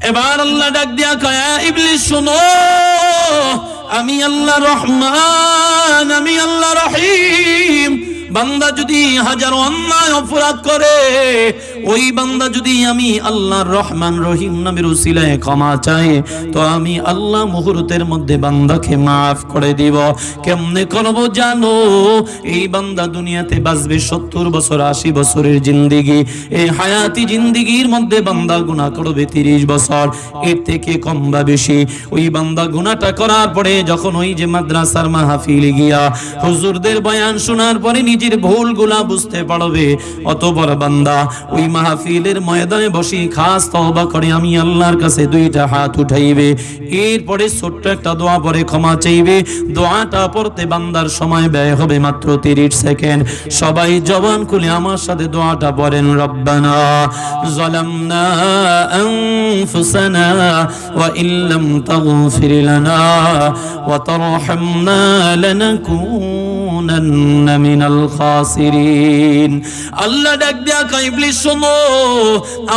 এবার আল্লাহ ডাক দিয়া কয়, ইবলিস শোনো, আমি আল্লাহ রহমান, আমি আল্লাহ রহিম। বান্দা যদি হাজার অন্যায় অপরাধ করে, ওই বান্দা যদি আমি আল্লাহর রহমান রহিম নামের উসিলায় ক্ষমা চায়, তো আমি আল্লাহ মুহূর্তের মধ্যে বান্দাকে মাফ করে দিব। কেমনে করব জানো? এই বান্দা দুনিয়াতে বাঁচবে 70 বছর, 80 বছরের জিন্দেগি। এই হায়াতি জিন্দেগির মধ্যে বান্দা গুনাহ করবে 30 বছর, এর থেকে কম বা বেশি। ওই বান্দা গুনাহটা করার পরে যখন ওই যে মাদ্রাসার মাহফিলে গিয়া হুজুরদের বয়ান শোনার পরে নিজের ভুলগুলা বুঝতে পারবে, অত বড় বান্দা ওই মাহফিলের ময়দানে বসে খাস তওবা করে আমি আল্লাহর কাছে 2টা হাত উঠাইবে। এরপরে ছোট্ট একটা দোয়া পরে ক্ষমা চাইবে। দোয়াটা পড়তে বান্দার সময় ব্যয় হবে মাত্র 30 সেকেন্ড। সবাই জবান খুলে আমার সাথে দোয়াটা পড়েন। রব্বানা যালামনা আনফুসানা ওয়া ইল্লাম তাগফির লানা ওয়া তারহামনা লানাকুনান্না মিনাল খাসিরিন। আল্লাহ ডাক দিয়া কয়, ইবলিস শোনো,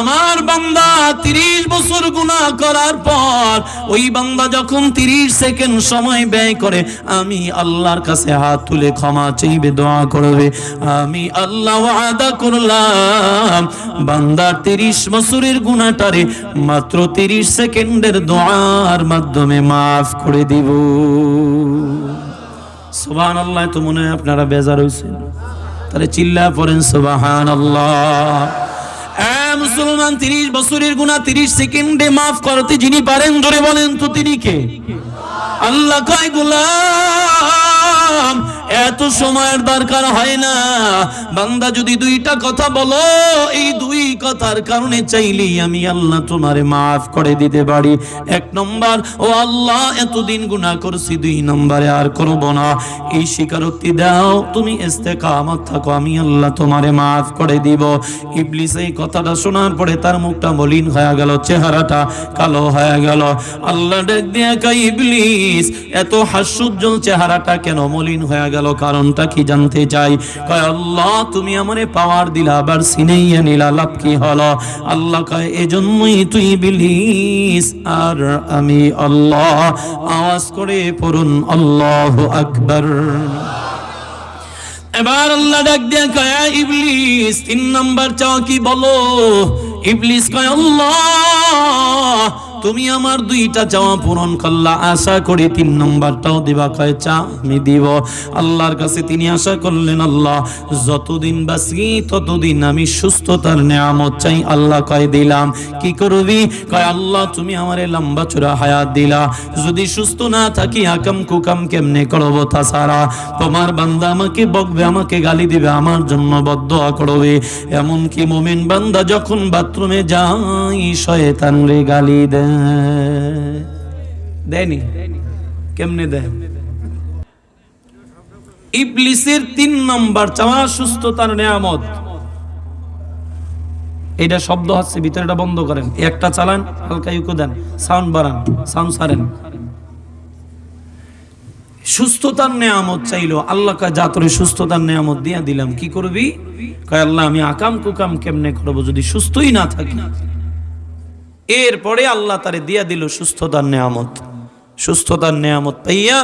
আমার বান্দা 30 বছর গুনাহ করার পর ওই বান্দা যখন 30 সেকেন্ড সময় ব্যয় করে আমি আল্লাহর কাছে হাত তুলে ক্ষমা চাইবে, দোয়া করবে, আমি আল্লাহ ওয়াদা করলাম বান্দার 30 বছরের গুনাহটারে মাত্র 30 সেকেন্ডের দোয়ার মাধ্যমে মাফ করে দিব। সুবহানাল্লাহ। তো মনে হয় আপনারা বেজার হইছেন, তাহলে চিল্লা পড়েন সুবহানাল্লাহ। মুসলমান, 30 বছরের গুনাহ 30 সেকেন্ডে মাফ করতে যিনি পারেন, জোরে বলেন তো তিনি কে? আল্লাহ কয়, গোলাম এত সময়ের দরকার হয় না, বান্দা যদি 2টা কথা বলো, এই 2 কথার কারণে চাইলেই আমি আল্লাহ তোমারে মাফ করে দিতে পারি। 1 নম্বর, ও আল্লাহ এতদিন গুনাহ করছি, 2 নম্বরে আর করব না, এই স্বীকারোক্তি দাও, তুমি ইস্তেকামত থাকো, আমি আল্লাহ তোমারে মাফ করে দিব। ইবলিস এই কথাটা শোনার পরে তার মুখটা মলিন হয়ে গেল, চেহারাটা কালো হয়ে গেল। আল্লাহ ডাক দিয়া কয়, ইবলিস এত হাস্যোজ্জ্বল চেহারাটা কেন মলিন হয়ে গেল, কারণটা কি জানতে চাই? কয়, আল্লাহ তুমি আমারে পাওয়ার দিলা, আবার সিনাইয়া নিলা, লাভ কি হলো? আল্লাহ কয়, এজন্যই তুই ইবলিস আর আমি আল্লাহ। আওয়াজ করে পড়ুন আল্লাহু আকবার। এবার আল্লাহ ডাক দিয়া কয়, ইবলিস 3 নাম্বার চাও কি বলো? ইবলিস কয়, আল্লাহ তুমি আমার 2টা চাওয়া পূরণ করলা, আশা করি 3 নম্বরটাও দিবা। কয়, চা আমি দিব। আল্লাহর কাছে তিনি আশা করলেন, আল্লাহ যতদিন বাঁচি ততদিন আমি সুস্থতার নেয়ামত চাই। আল্লাহ কয়, দিলাম। কি করবি? কয়, আল্লাহ তুমি আমারে লম্বা চূড়া হায়াত দিলা, যদি সুস্থ না থাকি আকাম কুকাম কেমনে করব? তাছাড়া তোমার বান্দা আমাকে বকবে, আমাকে গালি দিবে, আমার জন্য বদদোয়া করবে। এমনকি মুমিন বান্দা যখন বাথরুমে যায় শয়তান রে গালি দেয়। দেয়নি? কেমনে দেয়? ইবলিসের 3 নম্বর চাওয়া সুস্থতার নেয়ামত। এটা শব্দ হচ্ছে, ভিতরেটা বন্ধ করেন, একটা চালান, হালকা ইকো দেন, সাউন্ড বাড়ান, সাউন্ড সারেন। সুস্থতার নেয়ামত চাইলো। আল্লাহ কয়, যা তোরে সুস্থতার নেয়ামত দিয়া দিলাম, কি করবি? কয়, আল্লাহ আমি আকাম কুকাম কেমনে করব যদি সুস্থই না থাকি? এরপরে আল্লাহ তারে দিয়া দিল সুস্থতার নেয়ামত। সুস্থতার নেয়ামত পাইয়া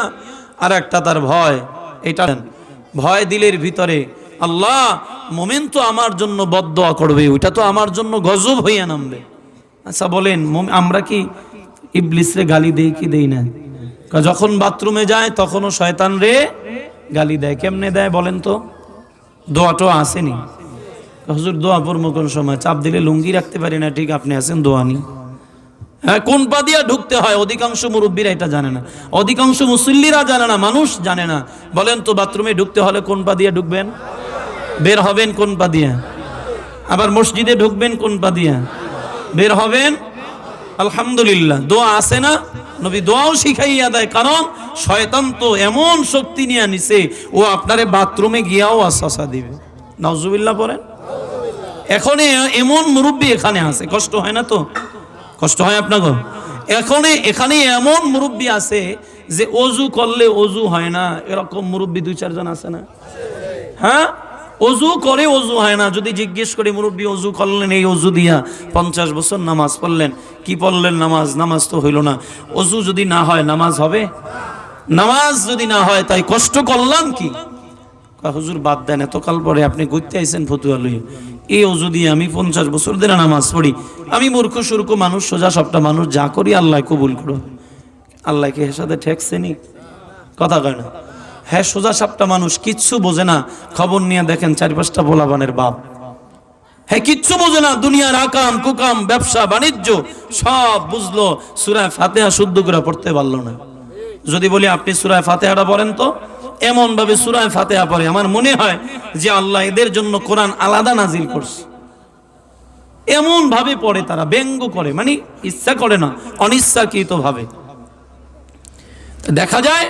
আর একটা তার ভয়, এটা ভয় দিলের ভিতরে, আল্লাহ মুমিন তো আমার জন্য বদদোয়া করবে, ওইটা তো আমার জন্য গজব হইয়া নামবে। আচ্ছা বলেন, আমরা কি ইবলিসরে গালি দেই কি দেই না? যখন বাথরুমে যায় তখনও শয়তান রে গালি দেয়। কেমনে দেয় বলেন তো? দোয়াটো আসেনি? হুজুর দোয়া পড়বো কোন সময়? চাপ দিলে লুঙ্গি রাখতে পারি না, ঠিক আপনি আছেন দোয়া নি। হ্যাঁ, কোন পা দিয়া ঢুকতে হয় অধিকাংশ মুরব্বীরা এটা জানে না, অধিকাংশ মুসল্লিরা জানে না, মানুষ জানে না। বলেন তো, বাথরুমে ঢুকতে হলে কোন পা দিয়া ঢুকবেন? বের হবেন কোন পা দিয়া? আবার মসজিদে ঢুকবেন কোন পা দিয়া? বের হবেন আলহামদুলিল্লাহ। দোয়া আছে না? নবী দোয়াও শিখাইয়া দেয়, কারণ শয়তান তো এমন শক্তি নিয়ে নিছে, ও আপনারে বাথরুমে গিয়াও ওয়াসওয়াসা দিবে। নাউজুবিল্লাহ পড়েন। এখন এমন মুরব্বী এখানে আছে, কষ্ট হয় না তো? কষ্ট হয় আপনাকে? এখানে এমন মুরব্বী আছে যে অজু করলে অজু হয় না, এরকম মুরব্বী 2-4 জন আছে না? হ্যাঁ, অজু করে, অজু হয় না। যদি জিজ্ঞেস করি মুরব্বী অজু করলেন এই অজু দিয়া 50 বছর নামাজ পড়লেন, কি পড়লেন? নামাজ। নামাজ তো হইল না। অজু যদি না হয় নামাজ হবে? নামাজ যদি না হয় তাই কষ্ট করলাম কি? হুজুর বাদ দেন, এতকাল পরে আপনি ঘুরতে আইছেন ফতুয়া লইয়ে, এই অজু দিয়ে আমি 50 বছর ধরে নামাজ পড়ি, আমি মূর্খ সুর্খ মানুষ, সোজা সবটা মানুষ, যা করি আল্লাহ কবুল করো। আল্লাহকে এর সাথে ঠেকছে নি? কথা কয় না। হ্যাঁ, সোজা সাপটা মানুষ, কিচ্ছু বোঝে না। খবর নিয়ে দেখেন 4-5টা পোলাপানের বাপ, হ্যাঁ কিচ্ছু বোঝে না, দুনিয়ার আকাম কুকাম ব্যবসা বাণিজ্য সব বুঝলো, সূরা ফাতিহা শুদ্ধ করে পড়তে পারলো না। যদি বলি আপনি সূরা ফাতিহাটা পড়েন তো, এমন ভাবে সূরা ফাতিহা পড়ে আমার মনে হয় যে আল্লাহ এদের জন্য কোরআন আলাদা নাজিল করছে। এমন ভাবে পড়ে, তারা ব্যঙ্গ করে, মানে ইচ্ছা করে না, অনিচ্ছাকৃত ভাবে। দেখা যায়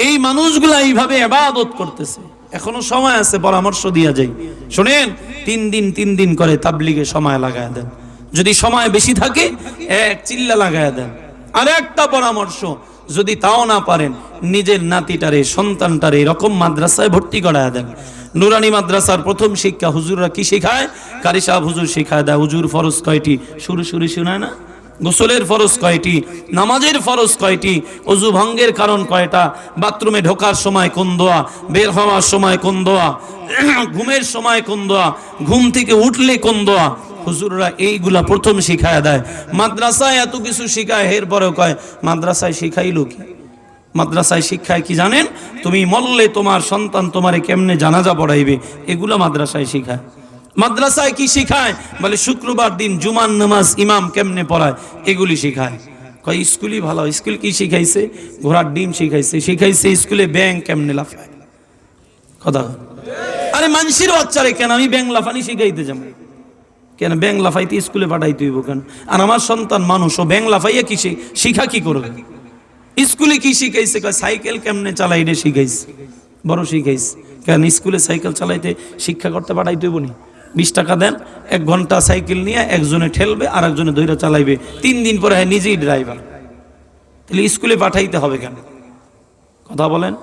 এই মানুষগুলা এইভাবে ইবাদত করতেছে। এখনো সময় আছে, পরামর্শ দিয়া যাই, শুনেন, 3 দিন করে তাবলীগে সময় লাগায় দেন। যদি সময় বেশি থাকে এক চিল্লা লাগায় দেন। আর একটা পরামর্শ, যদি তাও না পারেন নিজের নাতিটারে সন্তানটারে এরকম মাদ্রাসায় ভর্তি করায় দেন। নুরানি মাদ্রাসার প্রথম শিক্ষা হুজুররা কি শেখায়? কারি সাহেব হুজুর শেখায় দেয় হুজুর ফরজ কয়টি, শুরু শোনায় না? গোসলের ফরজ কয়টি, নামাজের ফরজ কয়টি, ওযু ভঙ্গের কারণ কয়টা, বাথরুমে ঢোকার সময় কোন দোয়া, বের হওয়ার সময় কোন দোয়া, ঘুমের সময় কোন দোয়া, ঘুম থেকে উঠলে কোন দোয়া, হুজুররা এইগুলা প্রথম শিখায় দেয়। মাদ্রাসায় এত কিছু শিখায়, এরপরেও কয় মাদ্রাসায় শিখাইলো কি? মাদ্রাসায় শিক্ষায় কি জানেন? তুমি মরলে তোমার সন্তান তোমারে কেমনে জানাজা পড়াইবে, এগুলা মাদ্রাসায় শিখায়। মাদ্রাসায় কি শিখায়? বলে শুক্রবার দিন জুমার নামাজ ইমাম কেমনে পড়ায়, এগুলি শিখায়। কয় স্কুলই ভালো। স্কুল কি শিখাইছে? ঘোড়ার ডিম শিখাইছে। শিখাইছে স্কুলে ব্যাং কেমনে লাফায়। কথা, আরে মানুষের বাচ্চারে কেন আমি ব্যাং লাফানি শিখাইতে যাবো? কেন ব্যাং লাফাইতে স্কুলে পাঠাইতে হইব কেন? আর আমার সন্তান মানুষ, ও ব্যাং লাফাইয়া কি শিখা কি করবে? স্কুলে কি শিখাইছে? কয় সাইকেল কেমনে চালাই রে শিখাইছে। বড় শিখাইছে। কেন স্কুলে সাইকেল চালাইতে শিক্ষা করতে পাঠাইতে হইব নি? 20 টাকা দেন, 1 ঘন্টা সাইকেল নিয়ে একজনে ঠেলবে আর একজনে ধৈর্য চালাইবে, 3 দিন পরে হয় নিজেই ড্রাইভার। তাহলে স্কুলে পাঠাইতে হবে কেন? কথা বলেন।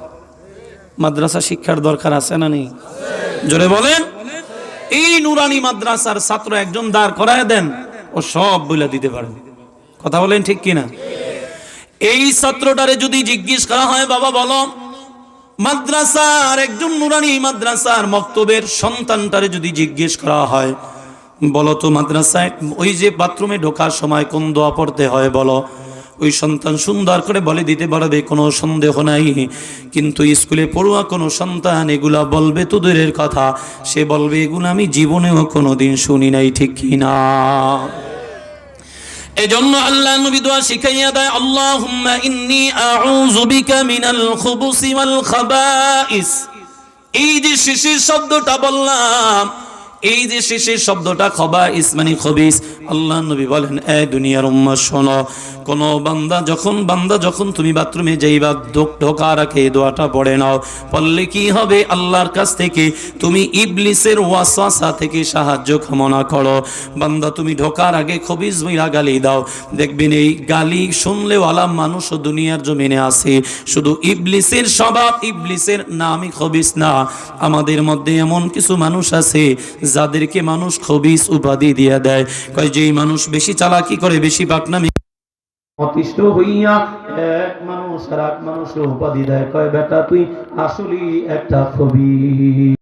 মাদ্রাসা শিক্ষার দরকার আছে না নেই? জোরে বলেন। এই নুরানি মাদ্রাসার ছাত্র একজন দাঁড় করায় দেন, ও সব বলে দিতে পারে। কথা বলেন ঠিক কিনা? এই ছাত্রটারে যদি জিজ্ঞেস করা হয়, বাবা বলো, মাদ্রাসার একজন নুরানি মাদ্রাসার মক্তবের সন্তানটারে যদি জিজ্ঞেস করা হয়, বলো তো মাদ্রাসায় ওই যে বাথরুমে ঢোকার সময় কোন দোয়া পড়তে হয় বলো, ওই সন্তান সুন্দর করে বলে দিতে পারবে, কোনো সন্দেহ নাই। কিন্তু স্কুলে পড়ুয়া কোনো সন্তান এগুলা বলবে তো দূরের কথা, সে বলবে এগুলো আমি জীবনেও কোনোদিন শুনি নাই। ঠিক কিনা? এজন্য আল্লাহ নবী দোয়া শিখাইয়া দেয়, আল্লাহুম্মা ইন্নী আউযু বিকা মিনাল খুবুসি ওয়াল খাবাইস। এই যে শেষের শব্দটা বললাম, এই যে শেষের শব্দটা খাবাইস মানে খবিস, আল্লাহ নবী বলেন, এ দুনিয়ার উম্মাত শোনো, কোন বান্দা যখন তুমি বাথরুমে যাইবা, ঢোকার আগে এই দোয়াটা পড়ে নাও। পড়লে কি হবে? আল্লাহর কাছ থেকে তুমি ইবলিসের ওয়াসওয়াসা থেকে সাহায্য কামনা করো। বান্দা তুমি ঢোকার আগে খবিস বইরা গালি দাও, দেখবেন এই গালি শুনলেও আলাম মানুষও দুনিয়ার জমিনে আছে, শুধু ইবলিসের স্বভাব, ইবলিসের নামই খবিস না। আমাদের মধ্যে এমন কিছু মানুষ আছে যাদেরকে মানুষ খবিস উপাধি দিয়ে দেয়। কয় যেই মানুষ বেশি চালাকি করে, বেশি পাকনামি অতিষ্ঠ হইয়া এক মানুষ আর এক মানুষকে উপাধি দেয়, কয় বেটা তুই আসলেই একটা খবিস।